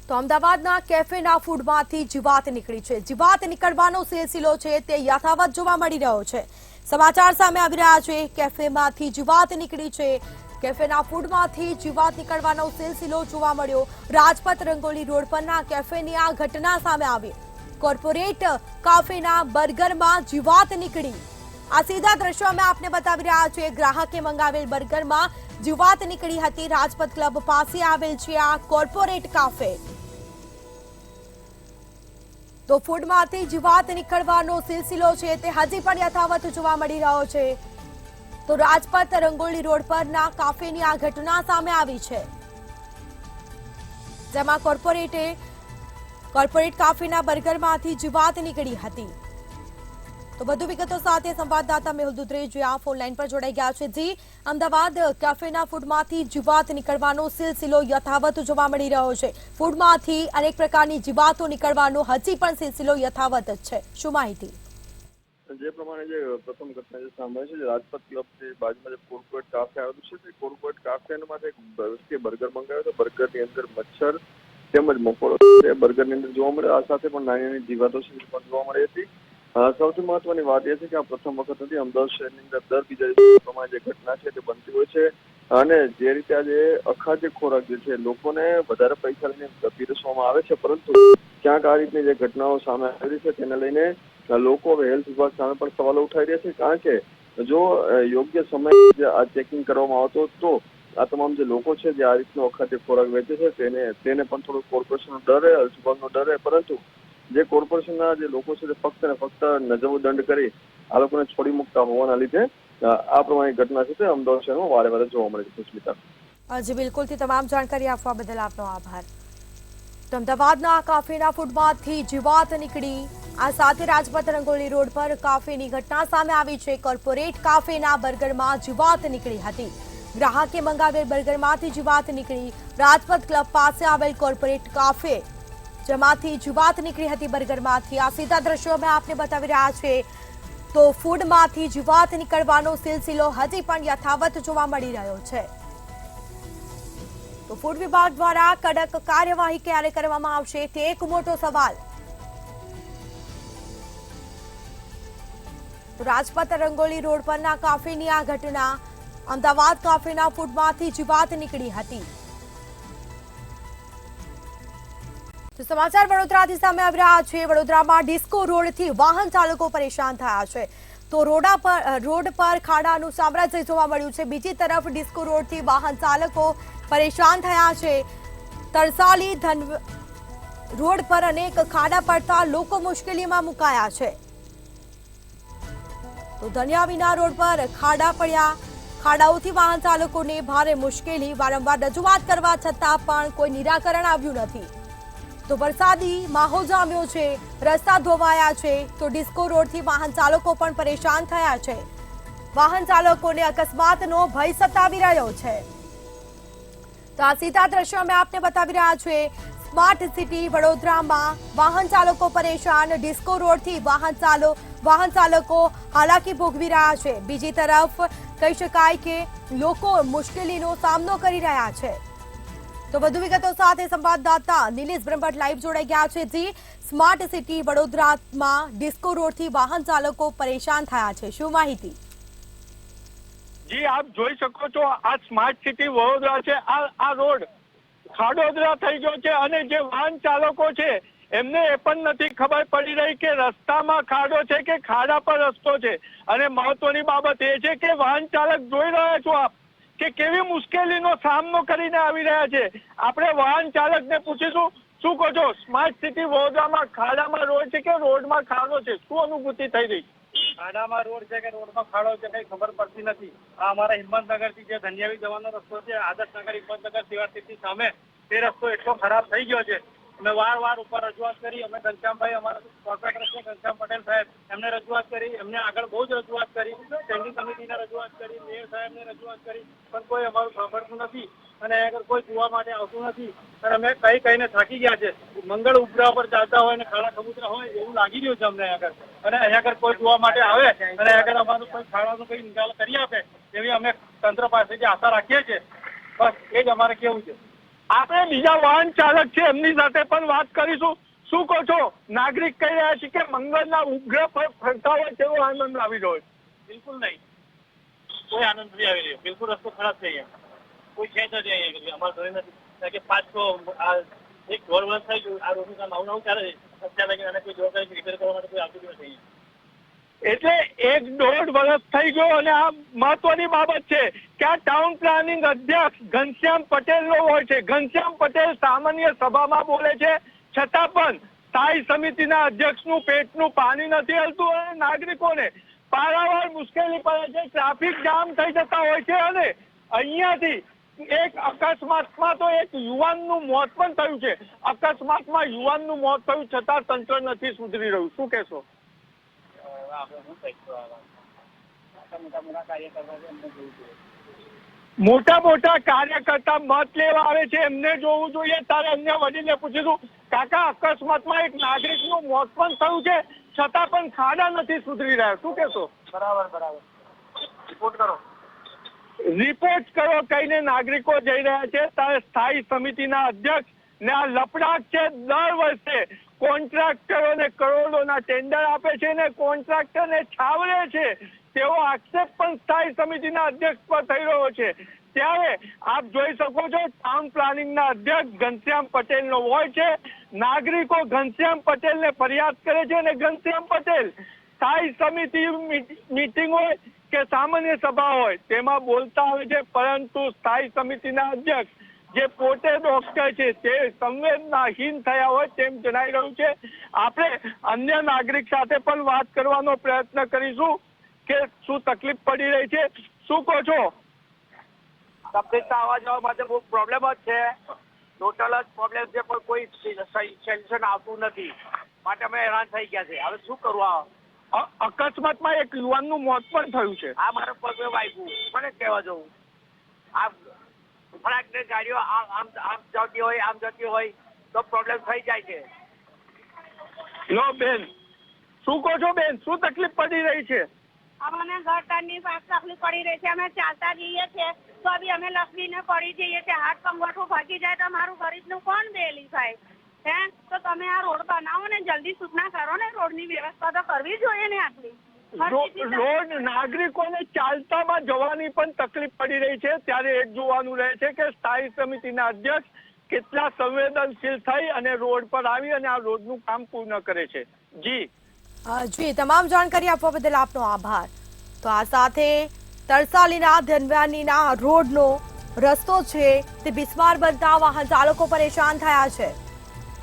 તો અમદાવાદના કેફેના ફૂડમાંથી જીવાત નીકળી છે। જીવાત નીકળવાનો સિલસિલો છે તે યથાવત જોવા મળી રહ્યો છે। સમાચાર સામે આવી રહ્યા છે। કેફેમાંથી જીવાત નીકળી છે। કેફેના ફૂડમાંથી જીવાત નીકળવાનો સિલસિલો જોવા મળ્યો। રાજપથ રંગોલી રોડ પરના કેફેની આ ઘટના સામે આવી। કોર્પોરેટ કાફેના બર્ગરમાં જીવાત નીકળી। આ સીધા દ્રશ્યો અમે આપને બતાવી રહ્યા છીએ। ગ્રાહકે મંગાવેલ બર્ગરમાં જીવાત નીકળી હતી। રાજપથ ક્લબ પાસે આવેલ છે આ કોર્પોરેટ કાફે। તો ફૂડમાંથી જીવાત નીકળવાનો સિલસિલો છે તે હજી પણ યથાવત જોવા મળી રહ્યો છે। તો રાજપથ રંગોળી રોડ પરના કાફેની આ ઘટના સામે આવી છે, જેમાં કોર્પોરેટ કાફેના બર્ગરમાંથી જીવાત નીકળી હતી। તો વધુ વિગતો સાથે સંવાદદાતા મેહુલ દુધરેજિયા ફોન લાઈન પર જોડાઈ ગયા છે। જી, અમદાવાદ કેફેના ફૂડમાંથી જીવાત નીકળવાનો સિલસિલો યથાવત જોવા મળી રહ્યો છે। ફૂડમાંથી અનેક પ્રકારની જીવાતો નીકળવાનો હજી પણ સિલસિલો યથાવત જ છે। શું માહિતી? જે પ્રમાણે જે પ્રથમ ઘટના જે સામે છે, રાજપથ ક્લબ ની બાજુમાં જે કોર્પોરેટ કાફે આવેલું છે, તે કોર્પોરેટ કાફેમાં એક વ્યક્તિએ બર્ગર મંગાવ્યો હતો। બર્ગરની અંદર મચ્છર તેમજ મકોડો બર્ગરની અંદર જોવા મળે। આ સાથે પણ નાની નાની જીવાતો પણ જોવા મળી હતી। સૌથી મહત્વની વાત એ છે કે આ પ્રથમ વખત નથી। અમદાવાદ શહેરની અંદર દર બીજા દિવસ પ્રમાણે જે ઘટના છે તે બનતી હોય છે, અને જે રીતે આજે અખાદ્ય ખોરાક જે છે લોકોને વધારે પૈસા લઈને પીરસવામાં આવે છે, પરંતુ ક્યાંક આ રીતની જે ઘટનાઓ સામે આવી છે તેને લઈને લોકો હવે હેલ્થ વિભાગ સામે પણ સવાલો ઉઠાવી રહ્યા છે। કારણ કે જો યોગ્ય સમયે આ ચેકિંગ કરવામાં આવતો તો આ તમામ જે લોકો છે જે આ રીતનો અખાદ્ય ખોરાક વેચે છે તેને પણ થોડું કોર્પોરેશનનો ડર રહે, હેલ્થ વિભાગનો ડર રહે, પરંતુ જે કોર્પોરેશનના જે લોકો છે તે ફક્ત ને ફક્ત નજવો દંડ કરી આ લોકોને છોડી મૂકતા હોવાના લીધે આ પ્રમાણે ઘટના છે તે અમદાવાદ શહેરમાં વારે વારે જોવા મળે છે। સ્મિતા જી બિલકુલથી તમામ જાણકારી આપવા બદલ આપનો આભાર। તો અમદાવાદના કાફેના ફૂડમાંથી જીવાત નીકળી। આ સાથે રાજપથ રંગોલી રોડ પર કાફેની ઘટના સામે આવી છે। કોર્પોરેટ કાફેના બર્ગરમાં જીવાત નીકળી હતી। ગ્રાહકે મંગાવેલ બર્ગરમાંથી જીવાત નીકળી। રાજપથ ક્લબ પાસે આવેલ કોર્પોરેટ કાફે જેમાંથી જીવાત નીકળી હતી બર્ગરમાંથી। આ સીધા દ્રશ્યો અમે આપને બતાવી રહ્યા છે। તો ફૂડમાંથી જીવાત નીકળવાનો સિલસિલો હજી પણ યથાવત જોવા મળી રહ્યો છે। તો ફૂડ વિભાગ દ્વારા કડક કાર્યવાહી ક્યારે કરવામાં આવશે તે એક મોટો સવાલ। તો રાજપથ રંગોલી રોડ પરના કાફેની આ ઘટના। અમદાવાદ કાફેના ફૂડમાંથી જીવાત નીકળી હતી। તો સમાચાર વડોદરાથી સામે આવી રહ્યા છે। વડોદરામાં ડિસ્કો રોડથી વાહન ચાલકો પરેશાન થયા છે। તો રોડ પર ખાડાનું સામ્રાજ્ય જોવા મળ્યું છે। બીજી તરફ ડિસ્કો રોડથી વાહન ચાલકો પરેશાન થયા છે। તરસાલી રોડ પર અનેક ખાડા પડતા લોકો મુશ્કેલીમાં મુકાયા છે। તો ધન્યાવીના રોડ પર ખાડા પડ્યા। ખાડાઓથી વાહન ચાલકોને ભારે મુશ્કેલી। વારંવાર રજૂઆત કરવા છતાં પણ કોઈ નિરાકરણ આવ્યું નથી। તો વરસાદી માહોલ જામ્યો છે, રસ્તા ધોવાયા છે। તો ડિસ્કો રોડથી વાહન ચાલકો પણ પરેશાન થયા છે। વાહન ચાલકોને અકસ્માતનો ભય સતાવી રહ્યો છે। તો આ સીધા દ્રશ્યો અમે આપને બતાવી રહ્યા છીએ। સ્માર્ટ સિટી વડોદરામાં વાહન ચાલકો પરેશાન। ડિસ્કો રોડથી વાહન ચાલકો હાલાકી ભોગવી રહ્યા છે। બીજી તરફ કહી શકાય કે લોકો મુશ્કેલીનો સામનો કરી રહ્યા છે। તો વધુ વિગતો સાથે સંવાદદાતા નિલેશ બ્રહ્મભટ્ટ લાઈવ જોડાઈ ગયા છે। જી, સ્માર્ટ સિટી વડોદરામાં ડિસ્કો રોડથી વાહન ચાલકો પરેશાન થયા છે, શું માહિતી? જી, આપ જોઈ શકો છો આ સ્માર્ટ સિટી વડોદરા છે। આ રોડ ખાડોદરા થઈ ગયો છે, અને જે વાહન ચાલકો છે એમને એ પણ નથી ખબર પડી રહી કે રસ્તામાં ખાડો છે કે ખાડા પર રસ્તો છે। અને મહત્વની બાબત એ છે કે વાહન ચાલક જોઈ રહ્યા છો આપ કે કેવી મુશ્કેલીનો સામનો કરીને આવી રહ્યા છે। આપણે વાહન ચાલકને પૂછીશું, શું કહો છો? સ્માર્ટ સિટી વડોદરામાં ખાડામાં રોડ છે કે રોડમાં ખાડો છે, શું અનુભૂતિ થઈ રહી? ખાડામાં રોડ છે કે રોડમાં ખાડો છે કઈ ખબર પડતી નથી। આ અમારા હિંમતનગરથી જે ધન્યાવી જવાનો રસ્તો છે, આદર્શનગર હિંમતનગર સેવા સિટી સામે, તે રસ્તો એટલો ખરાબ થઈ ગયો છે। અમે વાર ઉપર રજૂઆત કરી। અમે ઘનશ્યામભાઈ, અમારા કોર્પોરેટર છે ઘનશ્યામ પટેલ સાહેબ, એમને રજૂઆત કરી। એમને આગળ બહુ જ રજૂઆત કરી, સ્ટેન્ડિંગ કમિટીને રજૂઆત કરી, મેયર સાહેબને રજૂઆત કરી, પણ કોઈ અમારું સાંભળતું નથી અને આગળ કોઈ જોવા માટે આવતું નથી। અને અમે કહીને થાકી ગયા છે। મંગળ ઉપગ્રહ પર ચાલતા હોય અને ખાડા કબૂતરા હોય એવું લાગી રહ્યું છે અમને આગળ। અને અહીંયા આગળ કોઈ જોવા માટે આવે અને આગળ અમારું કોઈ ખાડાનું કોઈ નિકાલ કરી આપે એવી અમે તંત્ર પાસેથી આશા રાખીએ છીએ। બસ એ જ અમારે કેવું છે। આપણે બીજા વાહન ચાલક છે એમની સાથે પણ વાત કરીશું. શું કહો છો? નાગરિક કહી રહ્યા છે કે મંગળના ઉગ્ર પર ફરતા હોય તેવો આનંદ આવી રહ્યો છે. બિલકુલ નહીં, કોઈ આનંદ નથી આવી રહ્યો. બિલકુલ રસ્તો ખરાબ છે અહીંયા, કોઈ છે જ નહીં અહીંયા. અમારે ઘરે નથી કારણ કે 1.5 વર્ષ થઈ ગયું આ રોડનું કામ નવું ચાલે છે. અત્યારે લગી આને કોઈ જવાબદારી રિપેર કરવા માટે કોઈ આવતું નથી અહીંયા. એટલે 1.5 વર્ષ થઈ ગયો અને આ મહત્વની બાબત છે કે આ ટાઉન પ્લાનિંગ અધ્યક્ષ ઘનશ્યામ પટેલનો હોય છે. ઘનશ્યામ પટેલ સામાન્ય સભામાં બોલે છે, છતાં પણ સ્થાયી સમિતિના અધ્યક્ષનું પેટનું પાણી નથી હલતું અને નાગરિકોને પારાવાર મુશ્કેલી પડે છે. ટ્રાફિક જામ થઈ જતા હોય છે અને અહીંયાથી એક અકસ્માતમાં તો એક યુવાનનું મોત પણ થયું છે. અકસ્માતમાં યુવાનનું મોત થયું છતાં તંત્ર નથી સુધરી રહ્યું. શું કહેશો? મોટા મોટા કાર્યકર્તા મત લેવા આવે છે, એમને જોવું જોઈએ. તારે અન્ય વડીલે પૂછ્યું, કાકા અકસ્માતમાં એક નાગરિકનું મોત પણ થયું છે છતાં પણ ખાડા નથી સુધરી રહ્યા. શું કહેશો? બરાબર રિપોર્ટ કરો કહીને નાગરિકો જઈ રહ્યા છે. ત્યારે સ્થાયી સમિતિના અધ્યક્ષ ને આ લપડાટ છે. દર વર્ષે કોન્ટ્રાક્ટરોને કરોડોના ટેન્ડર આપે છે ને કોન્ટ્રાક્ટરને છાવરે છે તેવો આક્ષેપ પણ સ્થાયી સમિતિના અધ્યક્ષ પર થઈ રહ્યો છે. ત્યારે આપ જોઈ શકો છો ટાઉન પ્લાનિંગના અધ્યક્ષ ઘનશ્યામ પટેલનો હોય છે. નાગરિકો ઘનશ્યામ પટેલને ફરિયાદ કરે છે અને ઘનશ્યામ પટેલ સ્થાયી સમિતિ મીટિંગ હોય કે સામાન્ય સભા હોય તેમાં બોલતા આવે છે, પરંતુ સ્થાયી સમિતિના અધ્યક્ષ જે પોતે ડોક્ટર છે તે સંવેદનાહીન થયા હોય તેમ જણાઈ રહ્યું છે. આપણે અન્ય નાગરિક સાથે પણ વાત કરવાનો પ્રયત્ન કરીશું કે શું તકલીફ પડી રહી છે. શું કહો છો? તકલીફ આવવા જવા માટે બહુ પ્રોબ્લેમ જ છે. ટોટલ જ પ્રોબ્લેમ છે, પણ કોઈ સોલ્યુશન આવતું નથી. માટે અમે હેરાન થઈ ગયા છે. હવે શું કરવું? અકસ્માતમાં એક યુવાનનું મોત પણ થયું છે. આ મારા પગ વાગ્યું, મને કહેવા જવું. આ ફટાકને ગાડીઓ આમ જતી હોય તો પ્રોબ્લેમ થઈ જાય છે. લો બેન, શું કહો છો બેન? શું તકલીફ પડી રહી છે? અમને ગટરની તકલીફ પડી રહી છે. અમે ચાલતા જઈએ છીએ તો બી અમે લપડીને પડી જઈએ છીએ. હાથ પંગોઠું ભાગી જાય તો મારું ગરીબનું કોણ બેલી થાય? હે, તો તમે આ રોડ બનાવો ને જલ્દી સૂચના કરો ને. રોડની વ્યવસ્થા તો કરવી જોઈએ ને આટલી. રોડ નાગરિકોને ચાલતામાં જવાની પણ તકલીફ પડી રહી છે. ત્યારે એક જોવાનું રહે છે કે સ્થાયી સમિતિના અધ્યક્ષ કેટલા સંવેદનશીલ થઈ અને રોડ પર આવી અને આ રોડનું કામ પૂર્ણ કરે છે. જી તમામ જાણકારી આપવા બદલ આપનો આભાર. તો આ સાથે તરસાલીના ધનવાનીના રોડનો રસ્તો છે તે બિસ્માર બનતા વાહન ચાલકો પરેશાન થયા છે.